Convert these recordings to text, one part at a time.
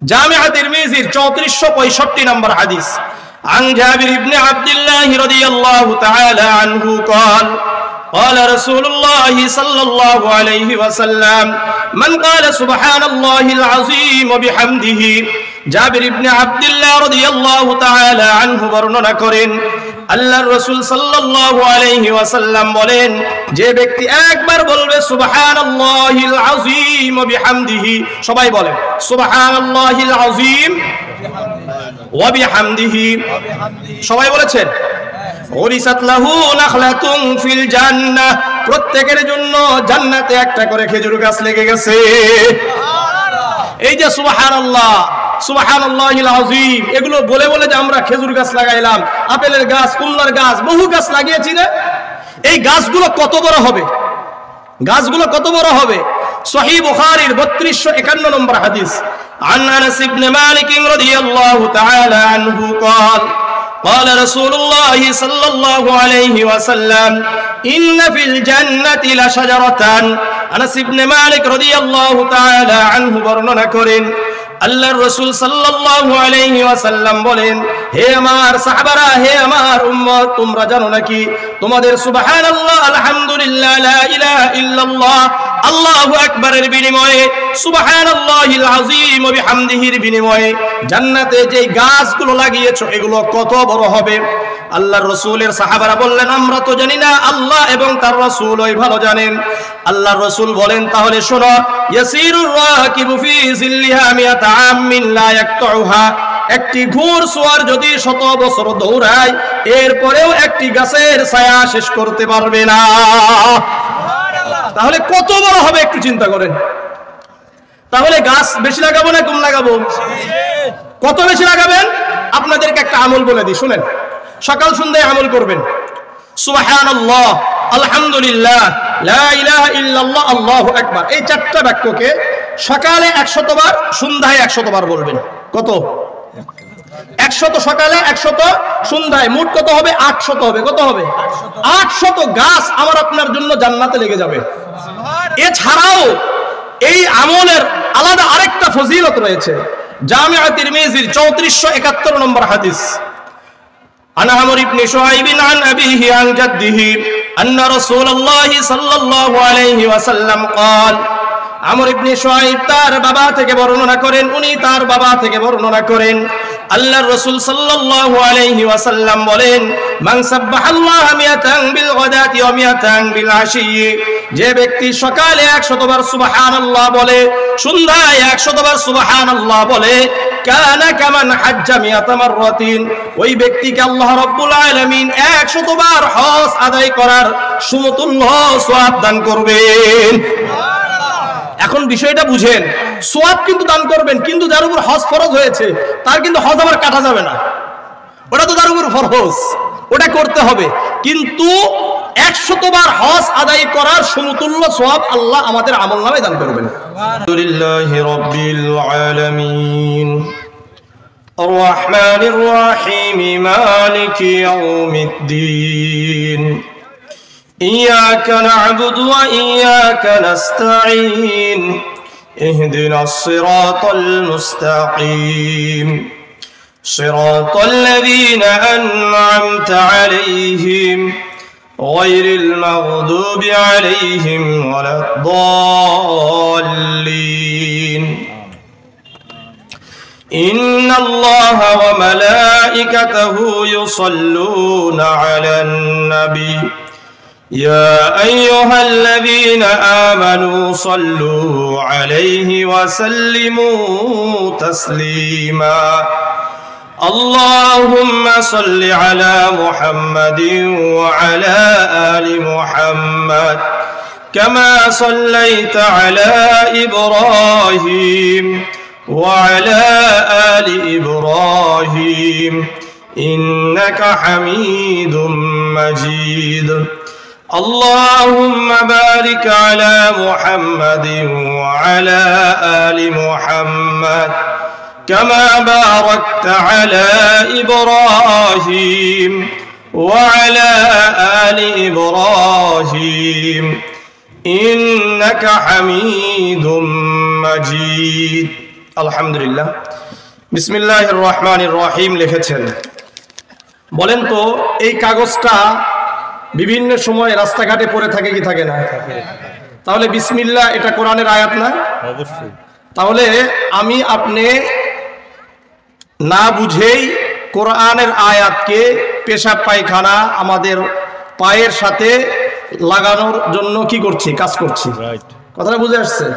জামিআ তিরমিজির 3465 নম্বর হাদিস। عن جابر بن عبد الله رضي الله تعالى عنه قال قال رسول الله صلى الله عليه وسلم من قال سبحان الله العظيم وبحمده। জাবির ইবনে আব্দুল্লাহ রাদিয়াল্লাহু তাআলা আনহু বর্ণনা করেন, আল্লাহর রাসূল সাল্লাল্লাহু আলাইহি ওয়াসাল্লাম বলেন, যে ব্যক্তি একবার বলবে সুবহানাল্লাহিল আযীম ওয়া বিহামদিহি, সবাই বলেন সুবহানাল্লাহিল আযীম ওয়া বিহামদিহি, সবাই বলেছেন, উরিসাত লাহু নাখলাতুন ফিল জান্নাহ, প্রত্যেকের জন্য জান্নাতে একটা করে খেজুর গাছ লেগে গেছে। এই যে সুবহানাল্লাহ, সুবহানাল্লাহিল আযীম, এগুলো বলে বলে যে আমরা খেজুর গাছ লাগাইলাম, আপেলের গাছ, কমলার গাছ, বহু গাছ লাগিয়েছি না, এই গাছগুলো কত বড় হবে, গাছগুলো কত বড় হবে। সহিহ বুখারীর 3251 নম্বর হাদিস। عن أنس بن مالك رضي الله تعالى عنه قال قال رسول الله صلى الله عليه وسلم إن في الجنة لشجرة। আনাস ইবনে মালিক রাদিয়াল্লাহু তাআলা আনহু বর্ণনা করেন, আল্লাহর রাসূল সাল্লাল্লাহু আলাইহি ওয়াসাল্লাম বলেন, হে আমার সাহাবারা, হে আমার উম্মত, তোমরা জানো নাকি তোমাদের সুবহানাল্লাহ, আলহামদুলিল্লাহ, লা ইলাহা ইল্লাল্লাহ, আল্লাহু আকবারের বিনিময়ে, সুবহানাল্লাহিল আযীম ওয়া বিহামদিহির বিনিময়ে জান্নাতে যে গাছগুলো লাগিয়েছো এগুলো কত বড় হবে। আল্লাহর রাসূলের সাহাবারা বললেন, আমরা তো জানি না, আল্লাহ এবং তার রাসূল ওই ভালো জানেন। আল্লাহর রাসূল বলেন, তাহলে শোনো, ইয়াসিরুর রাকিবু ফি জিল্লিহা মিয়াতা আমিন লা ইয়াকতুহা, একটি ঘোড়সওয়ার যদি 100 বছর দৌড়ায় এরপরেও একটি গাছের ছায়া শেষ করতে পারবে না। তাহলে কত বড় হবে একটু চিন্তা করেন। তাহলে গাছ বেশি লাগাবো না কম লাগাবো? কত বেশি লাগাবেন? আপনাদেরকে একটা আমল বলে দিই, শুনেন, সকাল সন্ধ্যায় আমল করবেন। সুবহানাল্লাহ, আলহামদুলিল্লাহ, লা ইলাহা ইল্লাল্লাহ, আল্লাহু আকবার, এই চারটা বাক্যকে সকালে 100 বার, সন্ধ্যায় 100 বার বলবেন। কত? 100 সকালে, 100 সন্ধ্যায়, মোট কত হবে? 800 হবে। কত হবে? 800 গাছ আমার আপনার জন্য জান্নাতে লেগে যাবে। এছাড়াও এই আমলের আলাদা আরেকটা ফজিলত রয়েছে। জামিআ তিরমিজির 3471 নম্বর হাদিস। عن عمرو بن شعيب عن أبيه عن جده أن رسول الله صلى الله عليه وسلم قال। আমর ইবনে শুআইব তার বাবা থেকে বর্ণনা করেন, উনি তার বাবা থেকে বর্ণনা করেন, আল্লাহর রাসূল সাল্লাল্লাহু আলাইহি ওয়াসাল্লাম বলেন, মান সাব্বাহাল্লাহা মিয়াতান বিল গাদাতি ওয়া মিয়াতান বিল আশিয়্যি, যে ব্যক্তি সকালে 100 বার সুবহানাল্লাহ বলে, সন্ধ্যায় 100 বার সুবহানাল্লাহ বলে, কানা কামান হাজ্জা মিয়াতা মাররাতিন, ওই ব্যক্তিকে আল্লাহ রাব্বুল আলামিন 100 বার হজ আদায় করার সমতুল্য সওয়াব দান করবেন। এখন বিষয়টা বুঝেন, সওয়াব কিন্তু দান করবেন, কিন্তু যার উপর হজ ফরজ হয়েছে তার কিন্তু হজ আবার কাটা যাবে না, ওটা তো তার উপর ফরজ, ওটা করতে হবে। কিন্তু 100 বার হজ আদায় করার সমতুল্য সওয়াব আল্লাহ আমাদের আমলনামায় দান করবেন। আলহামদুলিল্লাহি রাব্বিল আলামিন আর রাহমানির রহিম মালিকি ইয়াউমিদ্দিন إياك نعبد وإياك نستعين اهدنا الصراط المستقيم صراط الذين أنعمت عليهم غير المغضوب عليهم ولا الضالين إن الله وملائكته يصلون على النبي يا أيها الذين آمنوا صلوا عليه وسلموا تسليما اللهم صل على محمد وعلى آل محمد كما صليت على إبراهيم وعلى آل إبراهيم إنك حميد مجيد اللهم بارك على محمد وعلى آل محمد كما باركت على إبراهيم وعلى آل إبراهيم إنك حميد مجيد আলহামদুলিল্লাহ। বিসমিল্লাহির রহমানির রহিম লিখেছেন। বলেন তো এই কাগজটা বিভিন্ন সময় রাস্তাঘাটে পড়ে থাকে কি থাকে না? তাহলে বিসমিল্লাহ এটা কোরআনের আয়াত না? অবশ্যই। তাহলে আমি আপনি না বুঝেই কোরআনের আয়াতকে পেশাব পায়খানা আমাদের পায়ের সাথে লাগানোর জন্য কি করছি? কাজ করছি। কথাটা বুঝে আসছে?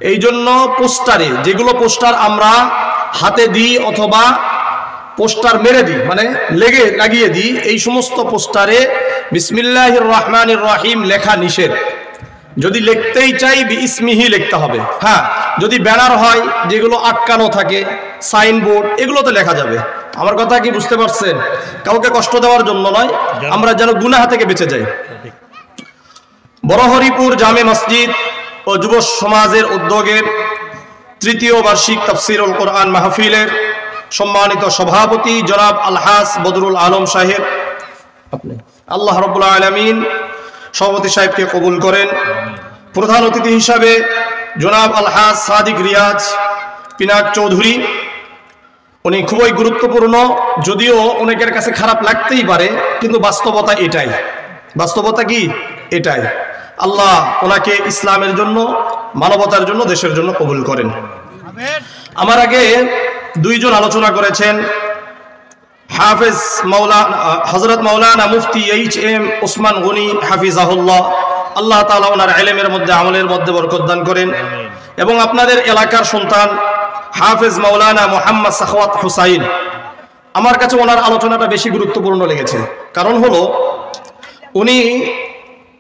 এই জন্য পোস্টারে, যেগুলো পোস্টার আমরা হাতে দিই অথবা পোস্টার মেরে দিই, মানে লাগিয়ে দিই, এই সমস্ত পোস্টারে বিসমিল্লাহির রহমানির রহিম লেখা নিষেধ। যদি লিখতেই চাই বিসমিহি লিখতে হবে। হ্যাঁ, যদি ব্যানার হয় যেগুলো আটকানো থাকে, সাইনবোর্ড, এগুলোতে লেখা যাবে। আমার কথা কি বুঝতে পারছেন? কাউকে কষ্ট দেওয়ার জন্য নয়, আমরা যেন গুনাহ থেকে বেঁচে যাই। বড়হরিপুর জামে মসজিদ ও যুব সমাজের উদ্যোগে তৃতীয় বার্ষিক তাফসীরুল কোরআন মাহফিলের সম্মানিত সভাপতি জনাব আলহাজ বদরুল আলম সাহেব, আল্লাহ রাব্বুল আলামিন সভাপতি সাহেবকে কবুল করেন। প্রধান অতিথি হিসাবে জনাব আলহাজ সাদিক রিয়াজ পিনাক চৌধুরী, উনি খুবই গুরুত্বপূর্ণ, যদিও অনেকের কাছে খারাপ লাগতেই পারে, কিন্তু বাস্তবতা এটাই। বাস্তবতা কি? এটাই। আল্লাহ ওনাকে ইসলামের জন্য, মানবতার জন্য, দেশের জন্য কবুল করেন। আমার আগে দুইজন আলোচনা করেছেন, হাফেজ মাওলানা হযরত মাওলানা মুফতি এইচ.এম. ওসমান গনি হাফিজাহুল্লাহ, আল্লাহ তাআলা ওনার ইলমের মধ্যে, আমলের মধ্যে বরকত দান করেন। এবং আপনাদের এলাকার সন্তান হাফেজ মাওলানা মুহাম্মদ সাখাওয়াত হুসাইন, আমার কাছে ওনার আলোচনাটা বেশি গুরুত্বপূর্ণ লেগেছে। কারণ হলো উনি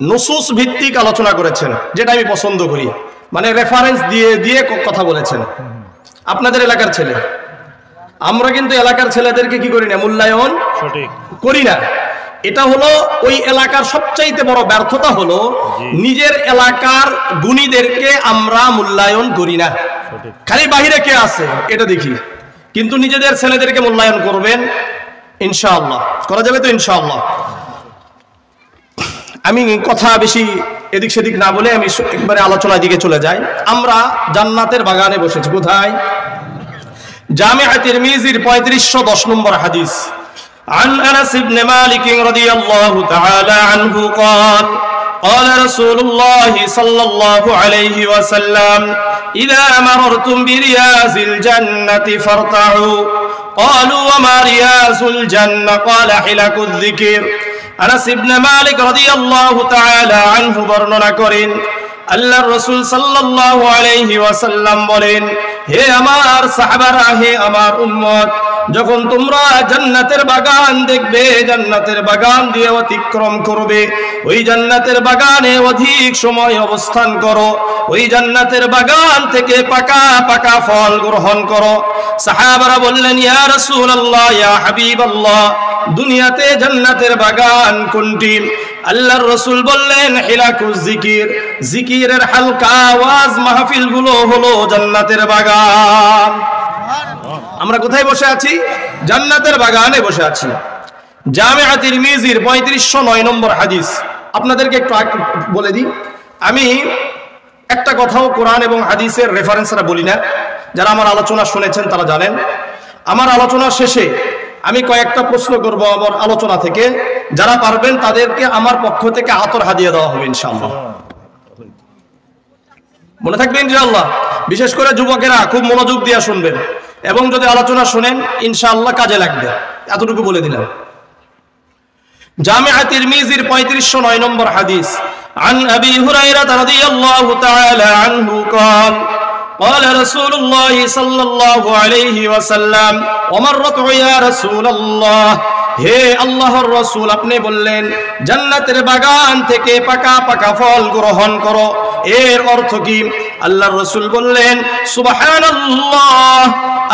নুসুস ভিত্তিক আলোচনা করেছেন, যেটা আমি পছন্দ করি, মানে রেফারেন্স দিয়ে দিয়ে কথা বলেছেন। আপনাদের এলাকার ছেলে, আমরা কিন্তু এলাকার ছেলেদেরকে কি করি না? মূল্যায়ন করি না। এটা হলো ওই এলাকার সবচাইতে বড় ব্যর্থতা, হলো নিজের এলাকার গুণীদেরকে আমরা মূল্যায়ন করি না। খালি বাহিরে কে আছে এটা দেখি, কিন্তু নিজেদের ছেলেদেরকে মূল্যায়ন করবেন ইনশাআল্লাহ। করা যাবে তো ইনশাআল্লাহ? আমি কথা বেশি এদিক সেদিক না বলে আমি একবারে আলোচনার দিকে চলে যাই। আমরা জান্নাতের বাগানে বসেছি। কোথায়? জামিআ তিরমিজির 3510 নম্বর হাদিস। عن أنس بن مالك رضي الله تعالى عنه قال قال رسول الله صلى الله عليه وسلم إذا مررتم برياض الجنة فارتعوا قالوا وما رياض الجنة قال حلق الذكر। আনাস ইবনে মালিক রাদিয়াল্লাহু তাআলা আনহু বর্ণনা করেন, আল্লাহর রাসূল সাল্লাল্লাহু আলাইহি ওয়াসাল্লাম বলেন, হে আমার সাহাবারা, হে আমার উম্মত, যখন তোমরা জান্নাতের বাগান দেখবে, জান্নাতের বাগান দিয়ে অতিক্রম করবে, ওই জান্নাতের বাগানে অধিক সময় অবস্থান করো, ওই জান্নাতের বাগান থেকে পাকা পাকা ফল গ্রহণ করো। সাহাবারা বললেন, ইয়া রাসূলুল্লাহ, ইয়া হাবিবাল্লাহ, দুনিয়াতে জান্নাতের বাগান কোনটি? আল্লাহর রাসূল বললেন, হিলাকুজ জিকির, জিকিরের হালকা আওয়াজ মাহফিলগুলো হলো জান্নাতের বাগান। আমরা কোথায় বসে আছি? জান্নাতের বাগানে বসে আছি। জামিআ তিরমিজির 3509 নম্বর হাদিস। আপনাদেরকে একটু বলে দিই, আমি একটা কথাও কোরআন এবং হাদিসের রেফারেন্সরা বলি না। যারা আমার আলোচনা শুনেছেন তারা জানেন। আমার আলোচনার শেষে আমি কয়েকটা প্রশ্ন করব আমার আলোচনা থেকে। যারা পারবেন তাদেরকে আমার পক্ষ থেকে আতর হাদিয়া দেওয়া হবে ইনশাআল্লাহ। মনে থাকবে ইনশাআল্লাহ। বিশেষ করে যুবকেরা খুব মনোযোগ দিয়ে শুনবেন, এবং যদি আলোচনা শুনেন ইনশাআল্লাহ কাজে লাগবে, এতটুকু বলে দিলাম। জামিআ তিরমিজির 3509 নম্বর হাদিস। عن أبي هريرة رضي الله تعالى عنه قال قال رسول الله صلى الله عليه وسلم ومرت يا رسول الله, হে আল্লাহর রাসূল, আপনি বললেন জান্নাতের বাগান থেকে পাকা পাকা ফল গ্রহণ করো। এর অর্থ কি? আল্লাহর রাসূল বললেন, সুবহানাল্লাহ,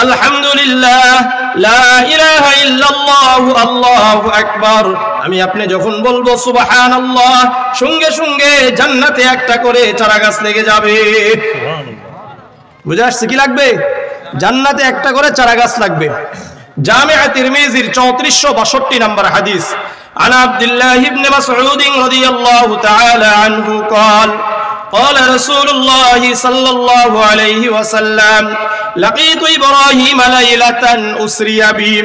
আলহামদুলিল্লাহ, লা ইলাহা ইল্লাল্লাহু, আল্লাহু আকবার। আমি আপনি যখন বলবো সুবহানাল্লাহ, সঙ্গে সঙ্গে জান্নাতে একটা করে চারা গাছ লেগে যাবে। বুঝে আসছে কি লাগবে? জান্নাতে একটা করে চারা গাছ লাগবে। জামিআ তিরমিজির 3462 নম্বর হাদিস। عن عبد الله بن مسعود رضي الله تعالى عنه قال قال رسول الله صلى الله عليه وسلم لقيت إبراهيم ليلة أسري بي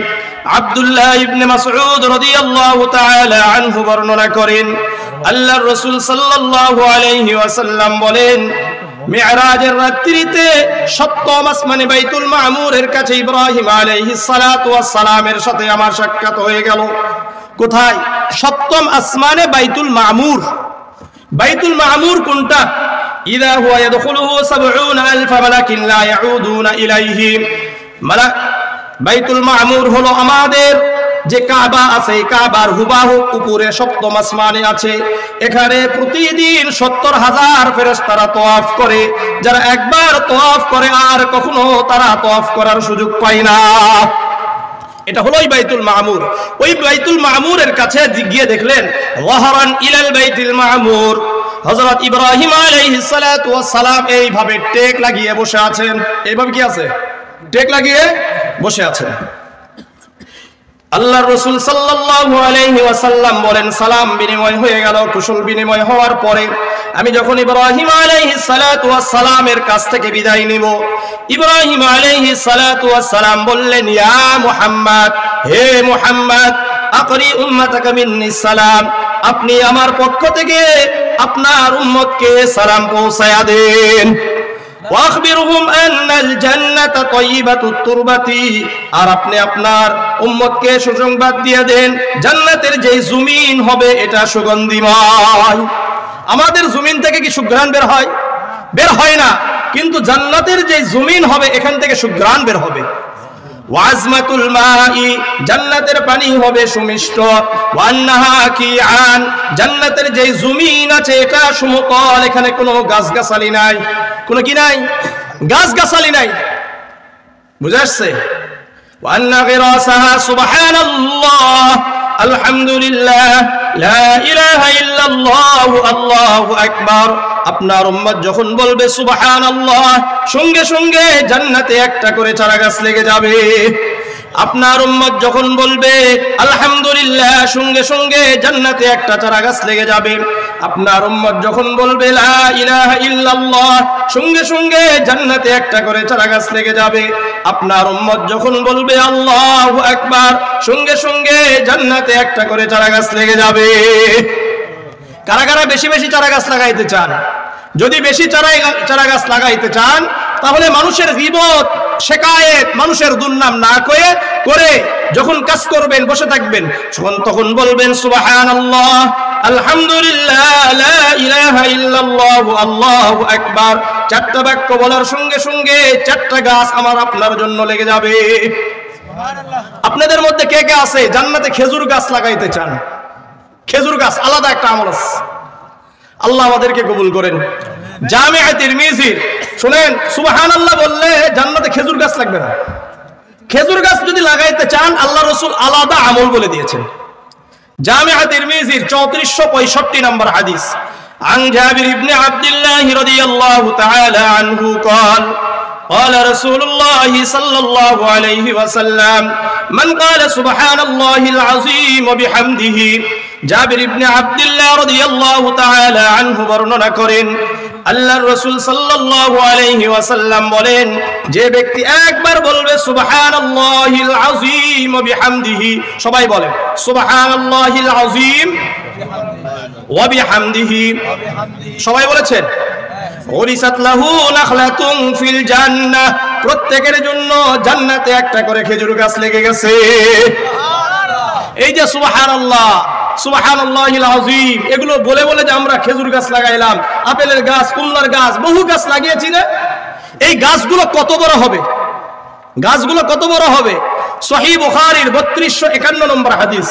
আব্দুল্লাহ ইবনে মাসউদ রাদিয়াল্লাহু তাআলা আনহু বর্ণনা করেন আল্লাহর রাসূল সাল্লাল্লাহু আলাইহি ওয়াসাল্লাম বলেন মিরাজের রাত্রিতে সপ্তম আসমানে বাইতুল মামুরের কাছে ইব্রাহিম আলাইহিস সালাতু ওয়াস সালামের সাথে আমার সাক্ষাৎ হয়ে গেল। কোথায়? সপ্তম আসমানে বাইতুল মামুর। বাইতুল মামুর কোনটা? ইযা হুয়া ইয়াদখুলুহু ৭০,০০০ মালাকিন লা ইয়াউদুনা ইলাইহি। মালাক বাইতুল মামুর হলো আমাদের যে কাবা আছে, কাবার হুবাহু উপরে সপ্তম আসমানে আছে। এখানে প্রতিদিন ৭০,০০০ ফেরেশতারা তওয়াফ করে। যারা একবার তওয়াফ করে আর কখনো তারা তওয়াফ করার সুযোগ পায় না। এটা হলো ওই বাইতুল মামুর। ওই বাইতুল মামুরের কাছে গিয়ে দেখলেন ওয়াহরান ইলাল বাইতুল মামুর, হযরত ইব্রাহিম আলাইহিস সালাতু ওয়াস সালাম এইভাবে টেক লাগিয়ে বসে আছেন। এইভাবে কি আছে? টেক লাগিয়ে বসে আছেন। আল্লাহর রাসূল সাল্লাল্লাহু আলাইহি ওয়াসাল্লাম বলেন সালাম বিনিময় হয়ে গেল। কুশল বিনিময় হওয়ার পরে আমি যখন ইব্রাহিম আলাইহিস সালাতু ওয়াস সালামের কাছ থেকে বিদায় নিব, ইব্রাহিম আলাইহিস সালাতু ওয়াস সালাম বললেন ইয়া মুহাম্মদ, হে মুহাম্মদ, আকরি উম্মাতাকা মিন্নিস সালাম, আপনি আমার পক্ষ থেকে আপনার উম্মতকে সালাম পৌঁছায়া দেন। ওয়াখবিরহুম আন্নাল জান্নাতা তাইয়্যিবাতুত তুরবাতি, আর আপনি আপনার উম্মতকে সুসংবাদ দিয়ে দেন জান্নাতের যে জমিন হবে এটা সুগন্ধিময়। আমাদের জমিন থেকে কি সুঘ্রাণ বের হয়? বের হয় না, কিন্তু জান্নাতের যে জমিন হবে এখান থেকে সুঘ্রাণ বের হবে। ওয়াজমাতুল মাই, জান্নাতের পানি হবে সুমিষ্ট। ওয়ান্নাহা কিআন, জান্নাতের যে জমিন আছে এটা সমতল, এখানে কোনো গাছগাছালি নাই। কোনো কি নাই? গাছগাছালি নাই। বুঝা আসছে? ওয়ান্না গিরাসাহা সুবহানাল্লাহ, আলহামদুলিল্লাহ, লা ইলাহা ইল্লাল্লাহ, আল্লাহু আকবার। আপনার উম্মত যখন বলবে সুবহানাল্লাহ, সঙ্গে সঙ্গে জান্নাতে একটা করে চারা গাছ লেগে যাবে। আপনার উম্মত যখন বলবে আলহামদুলিল্লাহ, সঙ্গে সঙ্গে জান্নাতে একটা চারা গাছ লেগে যাবে। আপনার উম্মত যখন বলবে লা ইলাহা ইল্লাল্লাহ, সঙ্গে সঙ্গে জান্নাতে একটা করে চারা গাছ লেগে যাবে। আপনার উম্মত যখন বলবে আল্লাহু আকবার, সঙ্গে সঙ্গে জান্নাতে একটা করে চারা গাছ লেগে যাবে। কারা কারা বেশি বেশি চারা গাছ লাগাইতে চান? যদি বেশি চারা গাছ লাগাইতে চান তাহলে মানুষের গীবত, শিকায়েত, মানুষের দুর্নাম না করে যখন কাজ করবেন, বসে থাকবেন, তখন বলবেন সুবহানাল্লাহ, আলহামদুলিল্লাহ, লা ইলাহা ইল্লাল্লাহ, আল্লাহু আকবার। চারটা বাক্য বলার সঙ্গে সঙ্গে চারটা গাছ আমার আপনার জন্য লেগে যাবে। আপনাদের মধ্যে কে কে আছে জান্নাতে খেজুর গাছ লাগাইতে চান? খেজুর গাছ আলাদা একটা আমল আছে। আল্লাহ আমাদেরকে কবুল করেন। জামিআ তিরমিজি, শুনেন, সুবহানাল্লাহ বললে জান্নাতে খেজুর গাছ লাগবে না। খেজুর গাছ যদি লাগাইতে চান আল্লাহ রাসূল আলাদা আমল বলে দিয়েছেন। জামিআ তিরমিজির 3465 নম্বর হাদিস, আন জাবির ইবনে আব্দুল্লাহ রাদিয়াল্লাহু তাআলা আনহু قال قال رسول الله صلى الله عليه وسلم من قال سبحان الله العظيم وبحمده। জাবির ইবনে আব্দুল্লাহ রাদিয়াল্লাহু তাআলা আনহু বর্ণনা করেন আল্লাহর রাসূল সাল্লাল্লাহু আলাইহি ওয়াসাল্লাম বলেন, যে ব্যক্তি একবার বলবে সুবহানাল্লাহিল আযীম ওয়া বিহামদিহি, সবাই বলেন সুবহানাল্লাহিল আযীম ওয়া বিহামদিহি, সবাই বলেছেন, ওরিসাত লাহু নাখলাতুন ফিল জান্নাহ, প্রত্যেকের জন্য জান্নাতে একটা করে খেজুর গাছ লেগে গেছে। এই যে সুবহানাল্লাহ, সুবহানাল্লাহিল আযীম, এগুলো বলে বলে যে আমরা খেজুর গাছ লাগাইলাম, আপেলের গাছ, কমলার গাছ, বহু গাছ লাগিয়েছি না, এই গাছগুলো কত বড় হবে? গাছগুলো কত বড় হবে? সহিহ বুখারীর 3251 নম্বর হাদিস,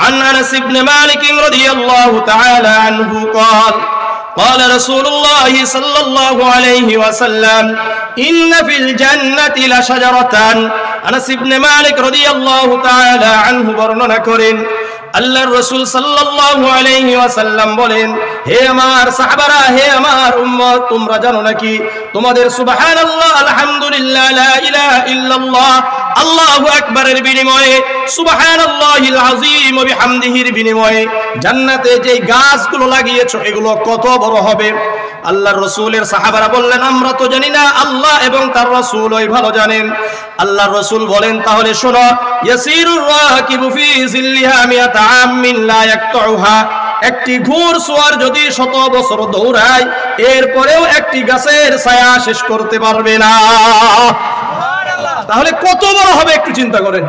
আন আনাস ইবনে মালিক রাদিয়াল্লাহু তাআলা আনহু قال قال رسول الله صلى الله عليه وسلم إن في الجنة لشجرة। আনাস ইবনে মালিক রাদিয়াল্লাহু তাআলা আনহু বর্ণনা করেন আল্লাহর রাসূল সাল্লাল্লাহু আলাইহি ওয়াসাল্লাম বলেন, হে আমার সাহাবারা, হে আমার উম্মত, তোমরা জানো নাকি তোমাদের সুবহানাল্লাহ, আলহামদুলিল্লাহ, লা ইলাহা ইল্লাল্লাহ আল্লাহু আকবারের বিনিময়ে, সুবহানাল্লাহিল আযীম ওয়া বিহামদিহির বিনিময়ে জান্নাতে যে গাছগুলো লাগিয়েছো এগুলো কত বড় হবে। আল্লাহর রাসূলের সাহাবারা বললেন, আমরা তো জানি না, আল্লাহ এবং তার রাসূল ওই ভালো জানেন। আল্লাহর রাসূল বলেন, তাহলে শোনো, ইয়াসিরুর রাকিবু ফি জিল্লিহা মিয়াতা আমিন লা ইয়াকতুহা। একটি ঘোড়সওয়ার যদি 100 বছর দৌড়ায়, এরপরেও একটি গাছের ছায়া শেষ করতে পারবে না। তাহলে কত বড় হবে একটু চিন্তা করেন।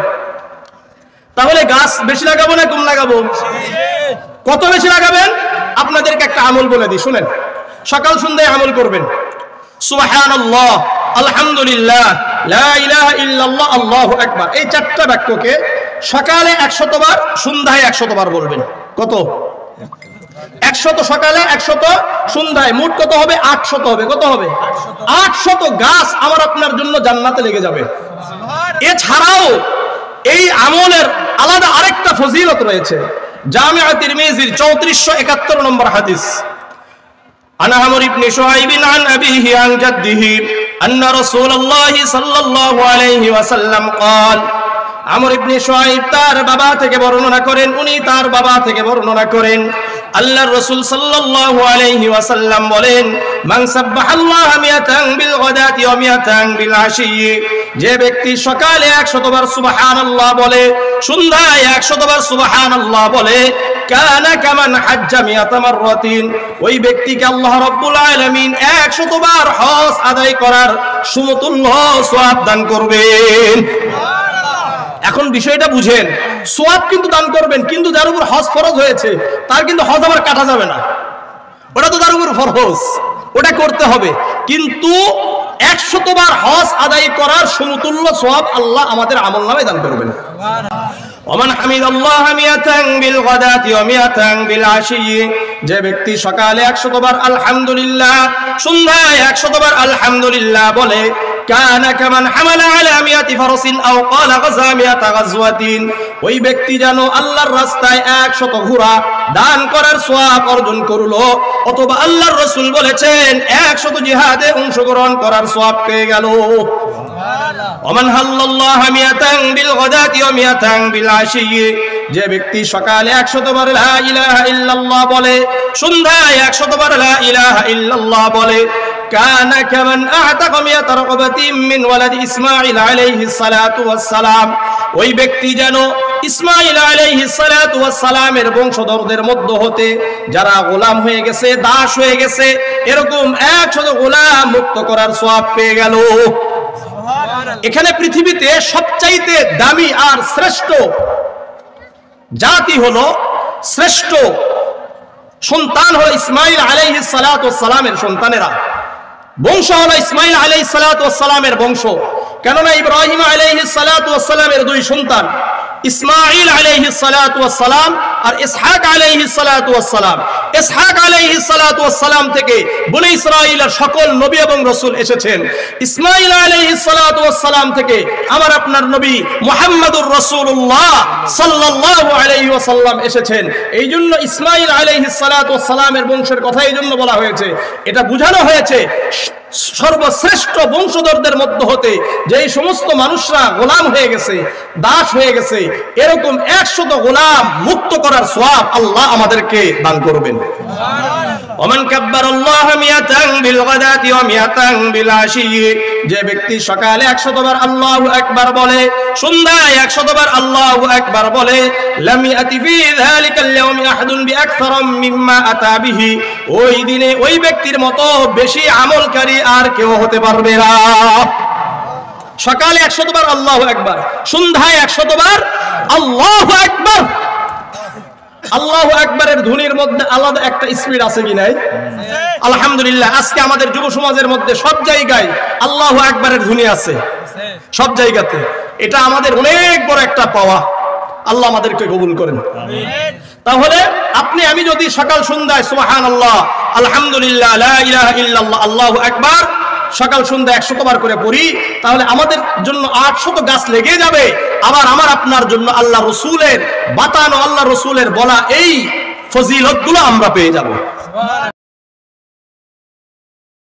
তাহলে গাছ বেশি লাগাবো না কম লাগাবো? কত বেশি লাগাবেন? আপনাদেরকে একটা আমল বলে দিই, শুনেন। সকাল সন্ধ্যায় আমল করবেন, সুবহানাল্লাহ, আলহামদুলিল্লাহ, লা ইলাহা ইল্লাল্লাহ, আল্লাহু আকবার, এই 4টা বাক্যকে সকালে 100 বার, সন্ধ্যায় 100 বার বলবেন। কত? 100 সকালে, 100 সন্ধ্যায়, মোট কত হবে? 800 হবে। কত হবে? 800 গাছ আমার আপনার জন্য জান্নাতে লেগে যাবে। এছাড়াও এই আমলের আলাদা আরেকটা ফজিলত রয়েছে। জামিআ তিরমিজির 3471 নম্বর হাদিস, আন আমর ইবনে শুআইব আন আবিহি আন জাদ্দিহি আন্না রাসূলুল্লাহ সাল্লাল্লাহু আলাইহি ওয়াসাল্লাম قال, আমর ইবনে শুআইব তার বাবা থেকে বর্ণনা করেন, উনি তার বাবা থেকে বর্ণনা করেন, আল্লাহর রাসূল সাল্লাল্লাহু আলাইহি ওয়াসাল্লাম বলেন, মান সাব্বাহাল্লাহ মিয়াতান বিল গাদাতি ওয়া মিয়াতান বিল আশি, যে ব্যক্তি সকালে 100 বার সুবহানাল্লাহ বলে, সন্ধ্যায় 100 বার সুবহানাল্লাহ বলে, কানা কামান হাজ্জা মিয়াতা মাররাতিন, ওই ব্যক্তিকে আল্লাহ রাব্বুল আলামিন 100 বার হজ আদায় করার সমতুল্য সওয়াব দান করবেন। এখন বিষয়টা বুঝেন, সওয়াব কিন্তু দান করবেন, কিন্তু যার উপর হজ ফরজ হয়েছে তার কিন্তু হজ আবার কাটা যাবে না, ওটা তো তার উপর ফরজ, ওটা করতে হবে। কিন্তু 100 বার হজ আদায় করার সমতুল্য সওয়াব আল্লাহ আমাদের আমলনামায় দান করবেন। ওমান হামিদাল্লাহ মিয়াতান বিল গাদাতি ওয়া মিয়াতান বিল আশি, যে ব্যক্তি সকালে 100 বার আলহামদুলিল্লাহ, সন্ধ্যায় 100 বার আলহামদুলিল্লাহ বলে, কানা কামান হামালা আলা মিয়াতি ফারসিন আও ক্বালা গাযা মিয়াতা গাযওয়াতিন, ওই ব্যক্তি যেন আল্লাহর রাস্তায় 100 ঘোড়া দান করার সওয়াব অর্জন করলো, অথবা আল্লাহর রাসূল বলেছেন 100 জিহাদে অংশগ্রহণ করার সওয়াব পেয়ে গেল। ওমান হাল্লাল্লাহ মিয়াতান বিল গাদাতি ওয়া মিয়াতান বিল আশি, যে ব্যক্তি সকালে 100 বার লা ইলাহা ইল্লাল্লাহ বলে, সন্ধ্যায় 100 বার লা ইলাহা ইল্লাল্লাহ বলে, কানা কামান আ'তাকা মিয়াতা রাকাবাতিন মিন ওয়ালাদি ইসমাঈল আলাইহিস সালাতু ওয়াস সালাম, ওই ব্যক্তি যেন ইসমাঈল আলাইহিস সালাতু ওয়াস সালামের বংশধরদের মধ্য হতে যারা গোলাম হয়ে গেছে, দাস হয়ে গেছে, এরকম 100 গোলাম মুক্ত করার সওয়াব পেয়ে গেল। এখানে পৃথিবীতে সবচাইতে দামি আর শ্রেষ্ঠ জাতি হলো, শ্রেষ্ঠ সন্তান হলো ইসমাঈল আলাইহিস সালাতু ওয়াস সালামের সন্তানেরা, বংশ হলো ইসমাঈল আলাইহিস সালাতু ওয়াস সালামের বংশ। কেননা ইব্রাহিম আলাইহিস সালাতু ওয়াস সালামের 2 সন্তান, ইসমাঈল আলাইহিস সালাতু ওয়াস সালাম আর ইসহাক আলাইহিস সালাতু ওয়াস সালাম। ইসহাক আলাইহিস সালাতু ওয়াস সালাম থেকে বনি ইসরাঈলের সকল নবী এবং রাসূল এসেছেন। ইসমাঈল আলাইহিস সালাতু ওয়াস সালাম থেকে আমার আপনার নবী মুহাম্মদুর রাসূলুল্লাহ সাল্লাল্লাহু আলাইহি ওয়াসাল্লাম এসেছেন। এইজন্য ইসমাঈল আলাইহিস সালাতু ওয়াস সালামের বংশের কথা এইজন্য বলা হয়েছে, এটা বোঝানো হয়েছে সর্বশ্রেষ্ঠ বংশধরদের মধ্য হতে যেই সমস্ত মানুষরা গোলাম হয়ে গেছে, দাস হয়ে গেছে, এরকম 100 গোলাম মুক্ত করার সওয়াব আল্লাহ আমাদেরকে দান করবেন। ওমান কাব্বারাল্লাহ মিয়াতান বিল গাদাতি ওয়া মিয়াতান বিল আশি, যে ব্যক্তি সকালে 100 বার আল্লাহু আকবার বলে, সন্ধ্যায় 100 বার আল্লাহু আকবার বলে, লাম ইয়াতি ফি যালিকাল ইয়াউমি আহাদুন বিআকসারা মিম্মা আতা বিহি, ওই দিনে ওই ব্যক্তির মতো বেশি আমলকারী আর কেউ হতে পারবে না। সকালে 100 বার আল্লাহু আকবার, সন্ধ্যায় 100 বার আল্লাহু আকবার। আল্লাহু আকবারের ধ্বনির মধ্যে আলাদা একটা স্পিড আছে কি নাই? আলহামদুলিল্লাহ, আজকে আমাদের যুব সমাজের মধ্যে সব জায়গায় আল্লাহু আকবারের ধ্বনি আছে, সব জায়গাতে। এটা আমাদের অনেক বড় একটা পাওয়া, আল্লাহ আমাদেরকে কবুল করেন। তাহলে আপনি আমি যদি সকাল সন্ধ্যায় সুবহানাল্লাহ, আলহামদুলিল্লাহ, লা ইলাহা ইল্লাল্লাহ, আল্লাহু আকবার সকাল সন্ধ্যা 100 বার করে পড়ি, তাহলে আমাদের জন্য 800 গাছ লেগে যাবে। আবার আমার আপনার জন্য আল্লাহ রসুলের বাতানো, আল্লাহ রসুলের বলা এই ফজিলতগুলো আমরা পেয়ে যাব।